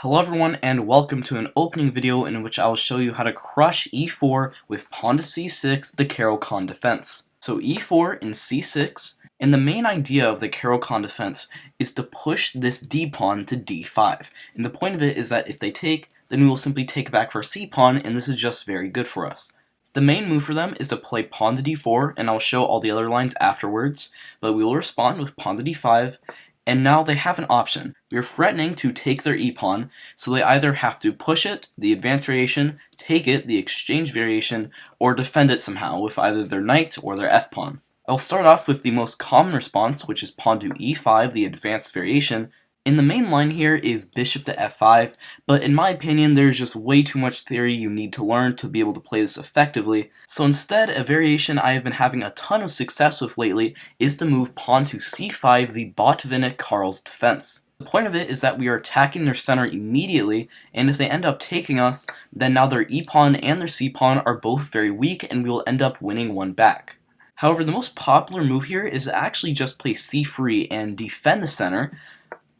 Hello everyone and welcome to an opening video in which I will show you how to crush e4 with pawn to c6, the Caro-Kann defense. So e4 and c6, and the main idea of the Caro-Kann defense is to push this d pawn to d5. And the point of it is that if they take, then we will simply take back for c pawn, and this is just very good for us. The main move for them is to play pawn to d4, and I'll show all the other lines afterwards, but we will respond with pawn to d5. And now they have an option. We are threatening to take their e-pawn, so they either have to push it, the advanced variation, take it, the exchange variation, or defend it somehow with either their knight or their f-pawn. I'll start off with the most common response, which is pawn to e5, the advanced variation. And the main line here is bishop to f5, but in my opinion there's just way too much theory you need to learn to be able to play this effectively. So instead, a variation I have been having a ton of success with lately is to move pawn to c5, the Botvinnik Karl's defense. The point of it is that we are attacking their center immediately, and if they end up taking us, then now their e-pawn and their c-pawn are both very weak and we will end up winning one back. However, the most popular move here is to actually just play c3 and defend the center.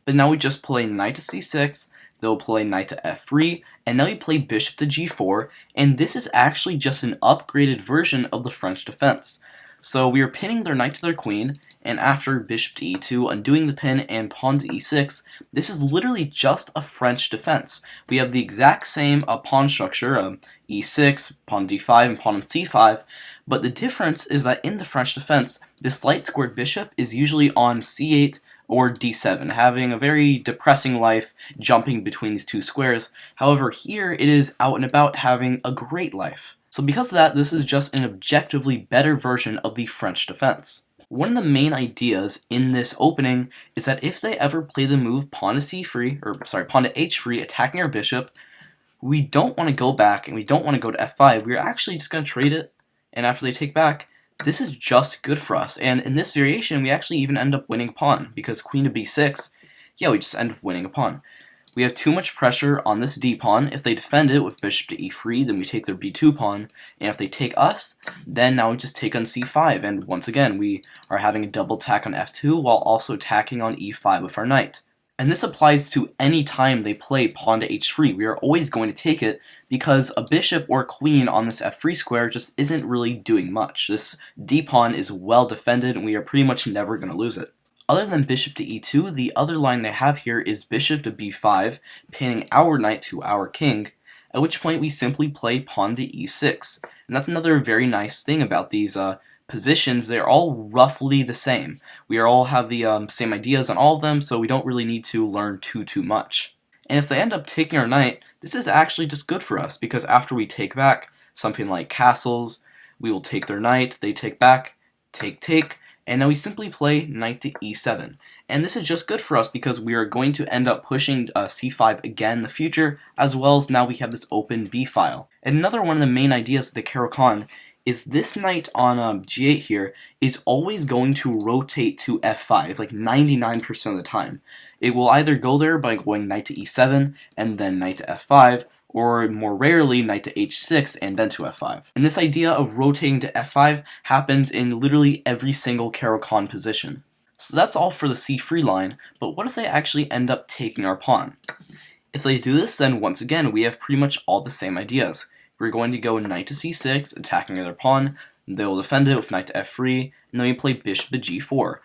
But now we just play knight to c6, they'll play knight to f3, and now we play bishop to g4, and this is actually just an upgraded version of the French defense. So we are pinning their knight to their queen, and after bishop to e2, undoing the pin, and pawn to e6, this is literally just a French defense. We have the exact same pawn structure, e6, pawn d5, and pawn on c5, but the difference is that in the French defense, this light squared bishop is usually on c8, or d7, having a very depressing life jumping between these two squares. However, here it is out and about having a great life. So because of that, this is just an objectively better version of the French defense. One of the main ideas in this opening is that if they ever play the move pawn to pawn to h3, attacking our bishop, we don't want to go back and we don't want to go to f5. We're actually just going to trade it, and after they take back, this is just good for us, and in this variation we actually even end up winning a pawn, because queen to b6, yeah, we just end up winning a pawn. We have too much pressure on this d-pawn. If they defend it with bishop to e3, then we take their b2 pawn, and if they take us, then now we just take on c5, and once again we are having a double attack on f2 while also attacking on e5 with our knight. And this applies to any time they play pawn to h3. We are always going to take it because a bishop or queen on this f3 square just isn't really doing much. This d-pawn is well defended and we are pretty much never going to lose it. Other than bishop to e2, the other line they have here is bishop to b5, pinning our knight to our king, at which point we simply play pawn to e6. And that's another very nice thing about these positions. They're all roughly the same. We all have the same ideas on all of them, so we don't really need to learn too much. And if they end up taking our knight, this is actually just good for us, because after we take back something like castles, we will take their knight, they take back, take, and now we simply play knight to e7. And this is just good for us because we are going to end up pushing c5 again in the future, as well as now we have this open b file. And another one of the main ideas of the Caro-Kann is this knight on g8 here is always going to rotate to f5, like 99% of the time. It will either go there by going knight to e7 and then knight to f5, or more rarely knight to h6 and then to f5. And this idea of rotating to f5 happens in literally every single Caro-Kann position. So that's all for the c3 line, but what if they actually end up taking our pawn? If they do this, then once again we have pretty much all the same ideas. We're going to go knight to c6, attacking their pawn, they will defend it with knight to f3, and then we play bishop to g4.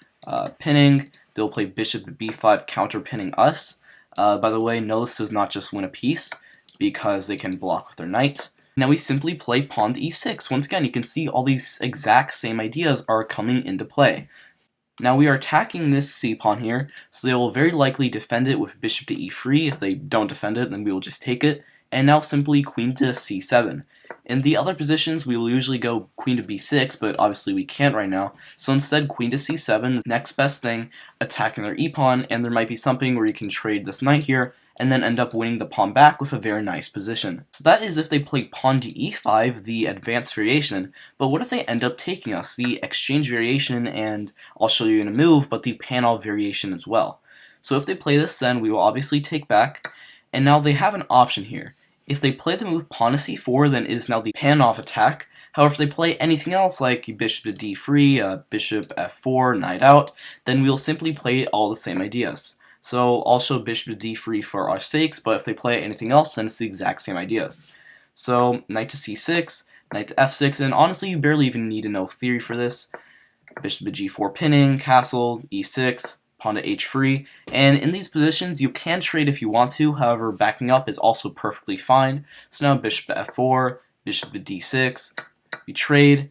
Pinning, they'll play bishop to b5, counter-pinning us. By the way, no, this does not just win a piece, because they can block with their knight. Now we simply play pawn to e6. Once again, you can see all these exact same ideas are coming into play. Now we are attacking this c-pawn here, so they will very likely defend it with bishop to e3. If they don't defend it, then we will just take it. And now simply queen to c7. In the other positions, we will usually go queen to b6, but obviously we can't right now. So instead, queen to c7 is the next best thing, attacking their e-pawn, and there might be something where you can trade this knight here, and then end up winning the pawn back with a very nice position. So that is if they play pawn to e5, the advanced variation, but what if they end up taking us, the exchange variation, and I'll show you in a move, but the Panov variation as well. So if they play this, then we will obviously take back, and now they have an option here. If they play the move pawn to c4, then it is now the Panov Attack. However, if they play anything else, like bishop to d3, bishop f4, knight out, then we'll simply play all the same ideas. So I'll show bishop to d3 for our sakes, but if they play anything else, then it's the exact same ideas. So knight to c6, knight to f6, and honestly you barely even need to know theory for this. Bishop to g4 pinning, castle, e6, pawn to h3, and in these positions you can trade if you want to, however backing up is also perfectly fine. So now bishop to f4, bishop to d6, you trade,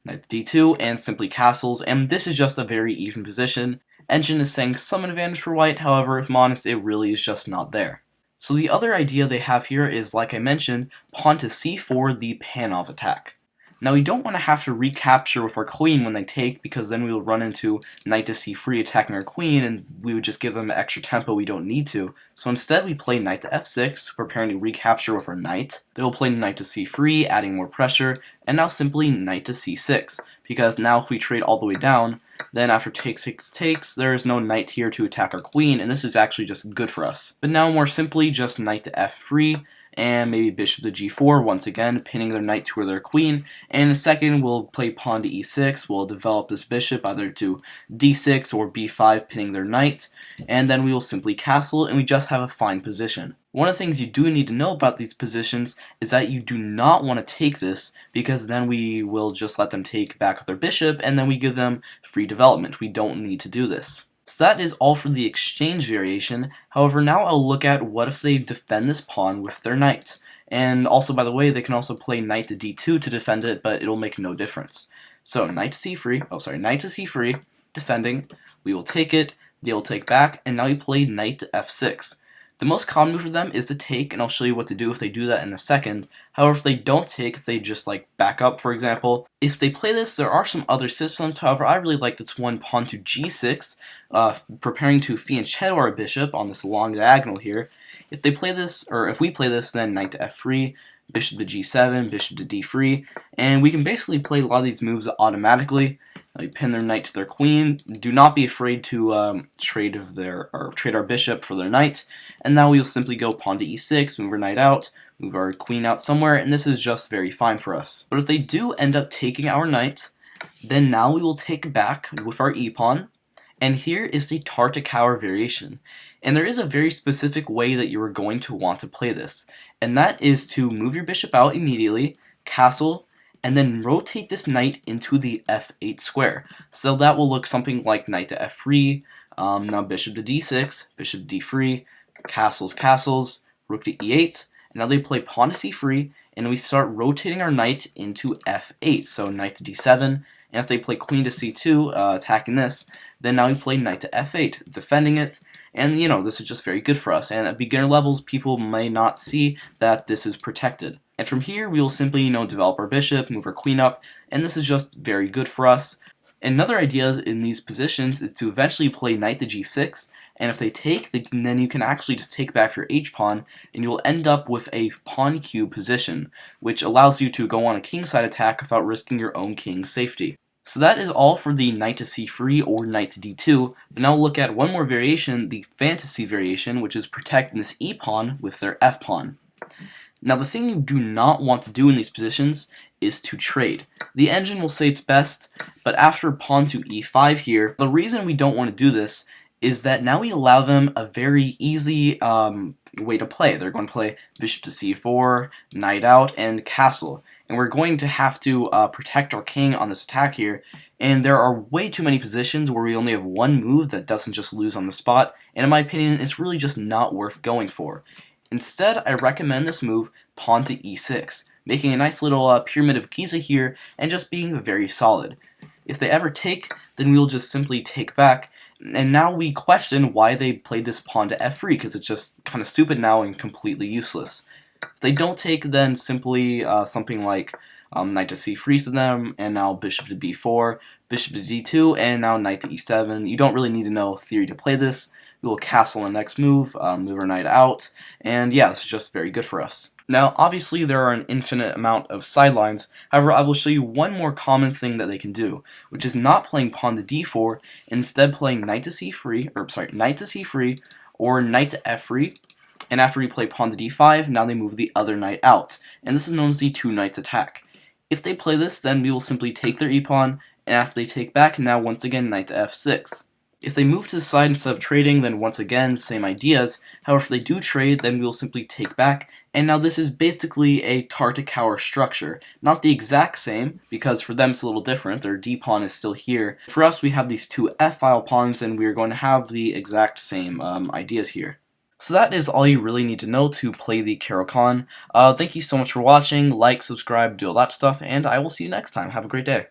knight to d2, and simply castles, and this is just a very even position. Engine is saying some advantage for white, however if I'm honest it really is just not there. So the other idea they have here is, like I mentioned, pawn to c4, the Panov attack. Now we don't want to have to recapture with our queen when they take, because then we will run into knight to c3 attacking our queen and we would just give them extra tempo we don't need to. So instead we play knight to f6, preparing to recapture with our knight. They will play knight to c3, adding more pressure, and now simply knight to c6, because now if we trade all the way down, then after takes, there is no knight here to attack our queen, and this is actually just good for us. But now more simply, just knight to f3, and maybe bishop to g4, once again, pinning their knight to their queen. And in a second, we'll play pawn to e6, we'll develop this bishop either to d6 or b5, pinning their knight, and then we will simply castle, and we just have a fine position. One of the things you do need to know about these positions is that you do not want to take this, because then we will just let them take back with their bishop, and then we give them free development. We don't need to do this. So that is all for the exchange variation. However, now I'll look at what if they defend this pawn with their knight. And also, by the way, they can also play knight to d2 to defend it, but it'll make no difference. So knight to c3, defending. We will take it, they will take back, and now we play knight to f6. The most common move for them is to take, and I'll show you what to do if they do that in a second. However, if they don't take, they just back up, for example. If they play this, there are some other systems. However, I really like this one, pawn to g6, preparing to fianchetto our bishop on this long diagonal here. If they play this, or if we play this, then knight to f3, bishop to g7, bishop to d3, and we can basically play a lot of these moves automatically. We pin their knight to their queen. Do not be afraid to trade our bishop for their knight. And now we'll simply go pawn to e6, move our knight out, move our queen out somewhere, and this is just very fine for us. But if they do end up taking our knight, then now we will take back with our e-pawn. And here is the Tartakower Variation. And there is a very specific way that you are going to want to play this. And that is to move your bishop out immediately, castle, and then rotate this knight into the f8 square. So that will look something like knight to f3, now bishop to d6, bishop to d3, castles, rook to e8, and now they play pawn to c3, and we start rotating our knight into f8, so knight to d7, and if they play queen to c2, attacking this, then now we play knight to f8, defending it, and this is just very good for us, and at beginner levels, people may not see that this is protected. And from here, we will simply, develop our bishop, move our queen up, and this is just very good for us. Another idea in these positions is to eventually play knight to g6, and if they take, then you can actually just take back your h-pawn, and you will end up with a pawn cube position, which allows you to go on a kingside attack without risking your own king's safety. So that is all for the knight to c3 or knight to d2, but now we'll look at one more variation, the fantasy variation, which is protecting this e-pawn with their f-pawn. Now the thing you do not want to do in these positions is to trade. The engine will say it's best, but after pawn to e5 here, the reason we don't want to do this is that now we allow them a very easy way to play. They're going to play bishop to c4, knight out, and castle. And we're going to have to protect our king on this attack here, and there are way too many positions where we only have one move that doesn't just lose on the spot, and in my opinion, it's really just not worth going for. Instead, I recommend this move, pawn to e6, making a nice little pyramid of Giza here, and just being very solid. If they ever take, then we'll just simply take back, and now we question why they played this pawn to f3, because it's just kind of stupid now and completely useless. If they don't take, then simply something like knight to c3 to them, and now bishop to b4, bishop to d2, and now knight to e7. You don't really need to know theory to play this. We will castle on the next move, move our knight out, and yeah, this is just very good for us. Now, obviously, there are an infinite amount of sidelines. However, I will show you one more common thing that they can do, which is not playing pawn to d4, instead playing knight to c3, or knight to f3, and after we play pawn to d5, now they move the other knight out, and this is known as the two knights attack. If they play this, then we will simply take their e-pawn, and after they take back, now once again knight to f6. If they move to the side instead of trading, then once again, same ideas. However, if they do trade, then we'll simply take back. And now this is basically a Tartakower structure. Not the exact same, because for them it's a little different. Their D pawn is still here. For us, we have these two F-file pawns, and we're going to have the exact same ideas here. So that is all you really need to know to play the Caro-Kann. Thank you so much for watching. Like, subscribe, do all that stuff, and I will see you next time. Have a great day.